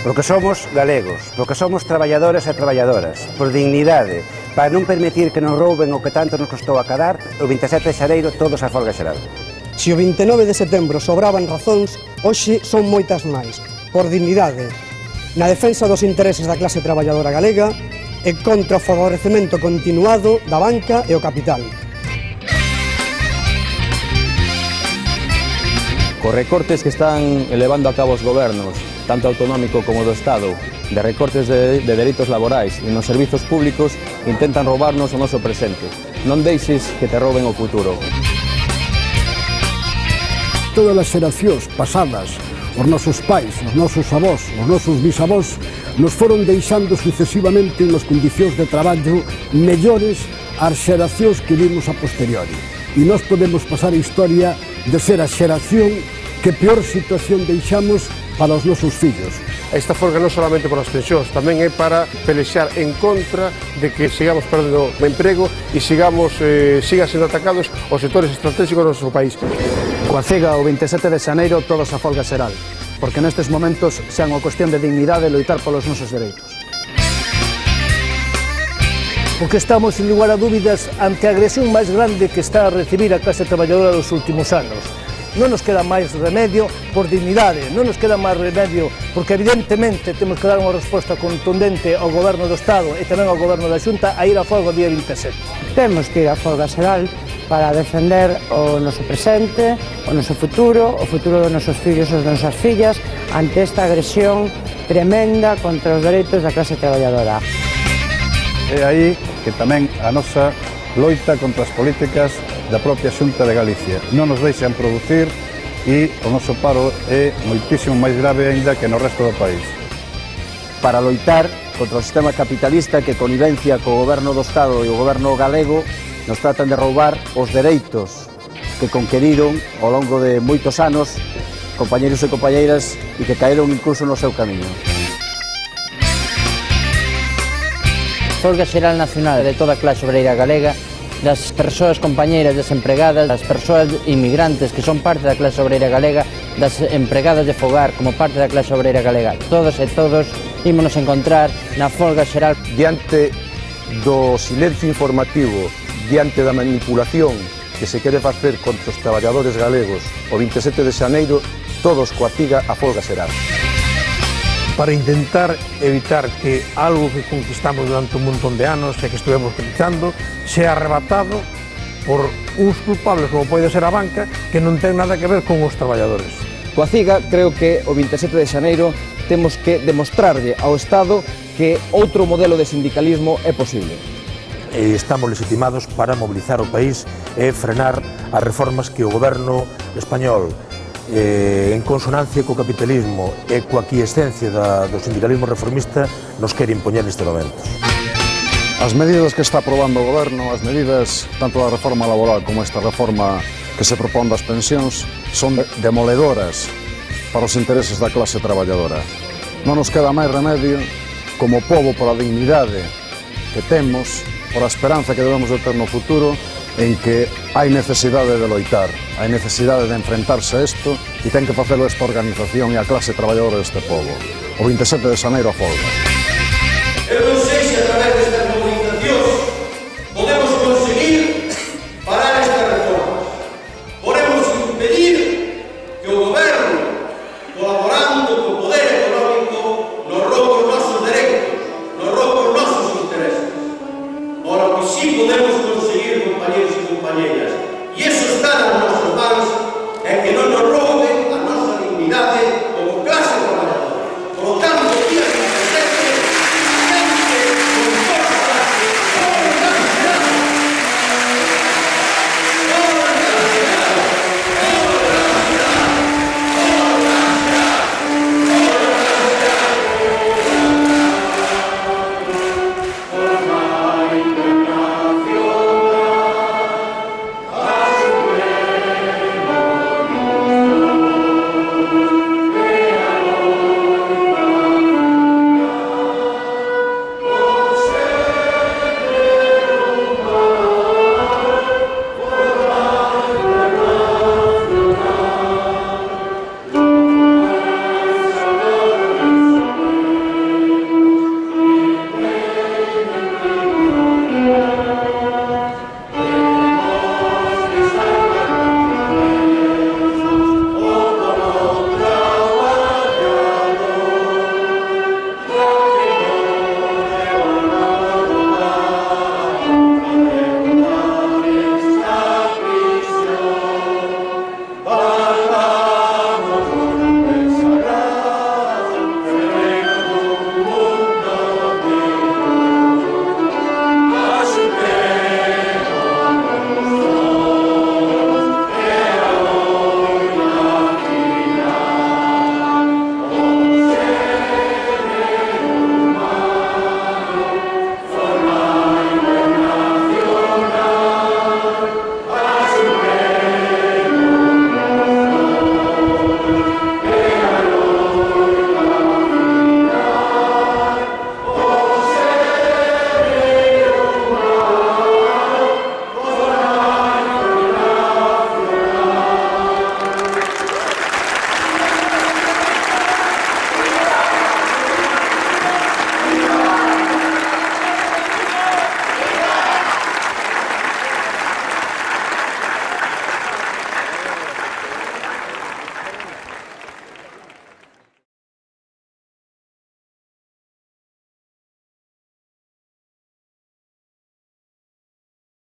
Porque somos galegos, porque somos traballadores e traballadoras, por dignidade, para non permitir que nos rouben o que tanto nos costou acadar, o 27 de xaneiro todos a folga xeral. Se o 29 de setembro sobraban razóns, hoxe son moitas máis, por dignidade, na defensa dos intereses da clase traballadora galega e contra o favorecemento continuado da banca e o capital. Cos recortes que están elevando a cabo os gobernos, tanto autonómico como do Estado, de recortes de dereitos laborais e nos servizos públicos, intentan roubarnos o noso presente. Non deixes que te rouben o futuro. Todas as xeracións pasadas, os nosos pais, os nosos avós, os nosos bisavós, nos foron deixando sucesivamente unhas condicións de traballo mellores ás xeracións que vimos a posteriori. E nós podemos pasar a historia de ser a xeración que peor situación deixamos para os nosos fillos. Esta folga non solamente por as pensións, tamén é para pelexar en contra de que sigamos perdendo o emprego e sigan sendo atacados os sectores estratégicos do noso país. Coa CEGA o 27 de xaneiro todos a folga xeral, porque nestes momentos xa é unha cuestión de dignidade loitar polos nosos dereitos. Porque estamos, sin lugar a dúbidas, ante a agresión máis grande que está a recibir a clase traballadora dos últimos anos. Non nos queda máis remedio por dignidade, non nos queda máis remedio porque evidentemente temos que dar unha resposta contundente ao Goberno do Estado e tamén ao Goberno da Xunta a ir a folga o día 27. Temos que ir a folga xeral para defender o noso presente, o noso futuro, o futuro dos nosos fillos e das nosas fillas ante esta agresión tremenda contra os dereitos da clase traballadora. É aí que tamén a nosa loita contra as políticas da propia Xunta de Galicia. Non nos deixan producir e o noso paro é moitísimo máis grave aínda que no resto do país. Para loitar contra o sistema capitalista que connivencia co goberno do Estado e o goberno galego nos tratan de roubar os dereitos que conqueriron ao longo de moitos anos compañeros e compañeiras e que caeron incluso no seu camiño. Folga xeral nacional de toda a clase obreira galega, das persoas compañeiras desempregadas, das persoas inmigrantes que son parte da clase obreira galega, das empregadas de fogar como parte da clase obreira galega. Todos e todos ímonos encontrar na folga xeral. Diante do silencio informativo, diante da manipulación que se quere facer contra os traballadores galegos o 27 de xaneiro, todos coa CIGA a folga xeral. Para intentar evitar que algo que conquistamos durante un montón de anos e que estivemos utilizando sea arrebatado por uns culpables como pode ser a banca que non ten nada que ver con os traballadores. Coa CIGA creo que o 27 de xaneiro temos que demostrarlle ao Estado que outro modelo de sindicalismo é posible. Estamos legitimados para mobilizar o país e frenar as reformas que o goberno español en consonancia co capitalismo e coa aquiescencia do sindicalismo reformista nos quere impoñer neste momento. As medidas que está aprobando o goberno, as medidas tanto da reforma laboral como esta reforma que se propón das pensións son demoledoras para os intereses da clase traballadora. Non nos queda máis remedio como pobo por a dignidade que temos, por a esperanza que debemos de ter no futuro, en que hai necesidade de loitar, hai necesidade de enfrentarse a isto e ten que facelo esta organización e a clase traballadora deste pobo. O 27 de xaneiro a folga.